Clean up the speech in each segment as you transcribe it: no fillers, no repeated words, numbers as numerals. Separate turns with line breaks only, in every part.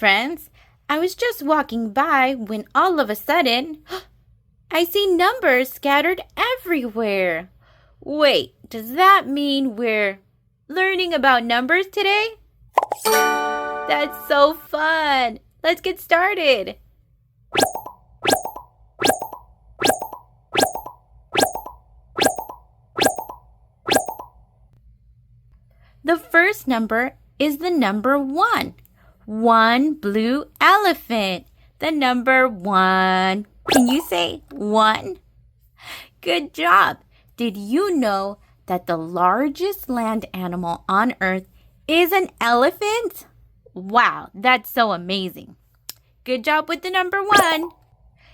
friends. I was just walking by when all of a sudden, I see numbers scattered everywhere. Wait, does that mean we're learning about numbers today? That's so fun. Let's get started. The first number is the number 1. One blue elephant. The number 1. Can you say 1? Good job. Did you know that the largest land animal on Earth is an elephant? Wow, that's so amazing. Good job with the number 1.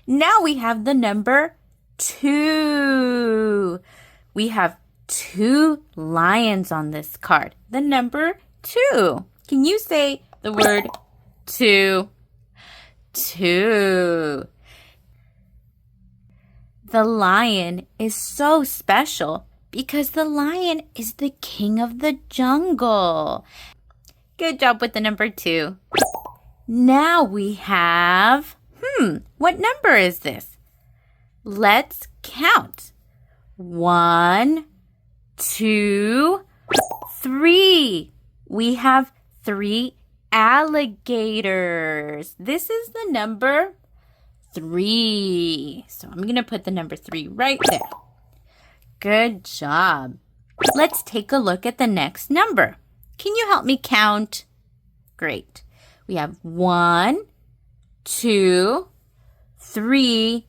Now we have the number 2. We have 2 lions on this card. The number 2. Can you say the word 2? 2. The lion is so special because the lion is the king of the jungle. Good job with the number 2. Now we have, what number is this? Let's count. 1, 2, 3. We have 3 alligators. This is the number 3. So I'm going to put the number 3 right there. Good job. Let's take a look at the next number. Can you help me count? Great. We have 1, 2, 3,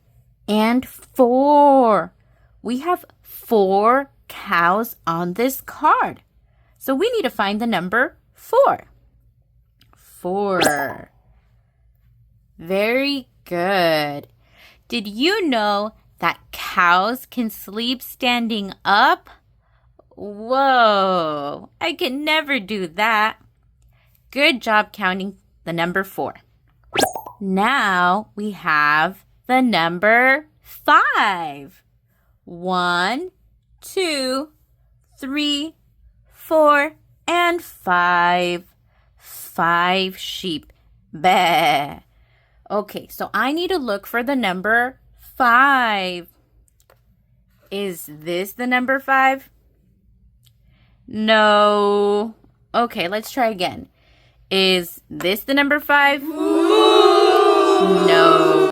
and 4. We have 4 cows on this card. So we need to find the number 4. 4. Very good. Did you know that cows can sleep standing up? Whoa, I can never do that. Good job counting the number 4. Now we have the number 5. 1, 2, 3, 4, and 5. 5 sheep. Bah. Okay, so I need to look for the number 5. Is this the number 5? No. Okay, let's try again. Is this the number 5? No.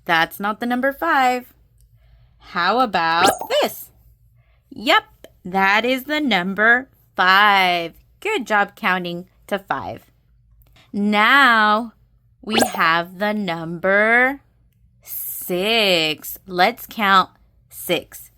That's not the number 5. How about this? Yep, that is the number 5. Good job counting to 5. Now we have the number 6. Let's count 6.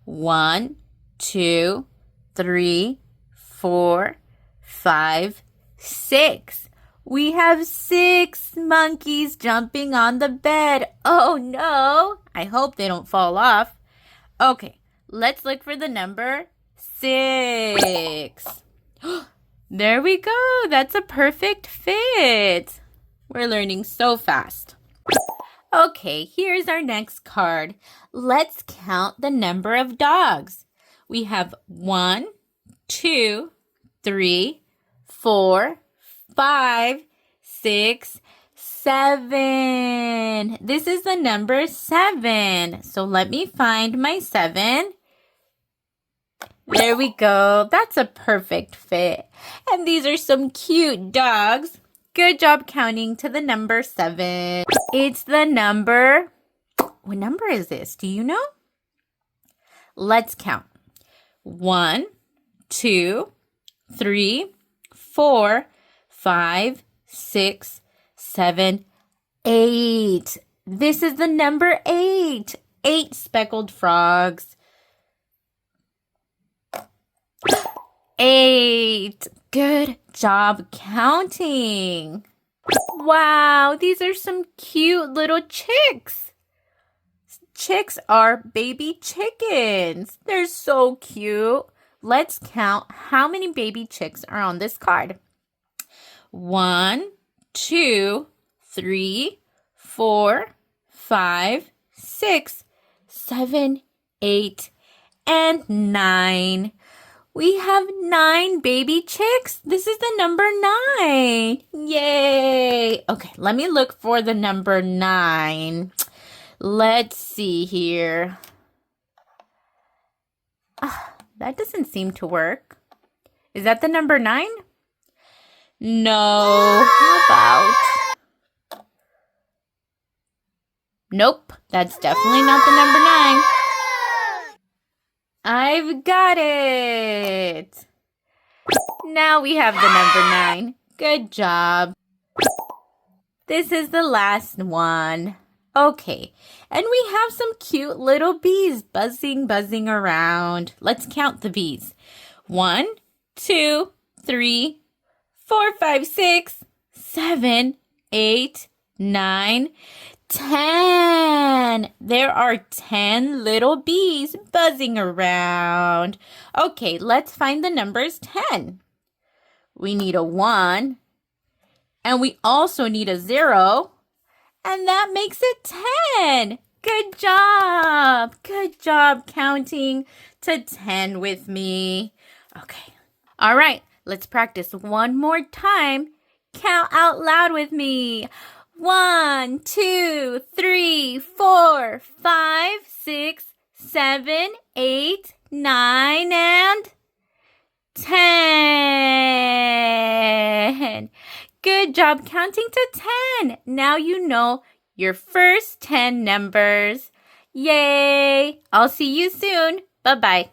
1, 2, 3, 4, 5, 6. We have 6 monkeys jumping on the bed. Oh no! I hope they don't fall off. Okay, let's look for the number 6. There we go. That's a perfect fit. We're learning so fast. Okay, here's our next card. Let's count the number of dogs. We have 1, 2, 3, 4, 5, 6, 7. This is the number 7. So let me find my 7. There we go. That's a perfect fit. And these are some cute dogs. Good job counting to the number 7. It's the number... What number is this? Do you know? Let's count. 1, 2, 3, 4, 5, 6, 7, 8. This is the number 8. 8 speckled frogs. 8. Good job counting. Wow, these are some cute little chicks. Chicks are baby chickens. They're so cute. Let's count how many baby chicks are on this card. 1, 2, 3, 4, 5, 6, 7, 8, and 9. We have 9 baby chicks. This is the number 9. Yay! Okay, let me look for the number 9. Let's see here. That doesn't seem to work. Is that the number 9? No. How about? Nope, that's definitely not the number 9. I've got it. Now we have the number 9. Good job. This is the last one. Okay, and we have some cute little bees buzzing around. Let's count the bees. 1, 2, 3, 4, 5, 6, 7, 8, 9, 10. There are 10 little bees buzzing around. Okay, let's find the numbers 10. We need a 1, and we also need a 0, and that makes it 10. Good job. Good job counting to 10 with me. Okay. All right, let's practice one more time. Count out loud with me. 1, 2, 3, 4, 5, 6, 7, 8, 9, and 10. Good job counting to 10. Now you know your first 10 numbers. Yay! I'll see you soon. Bye-bye.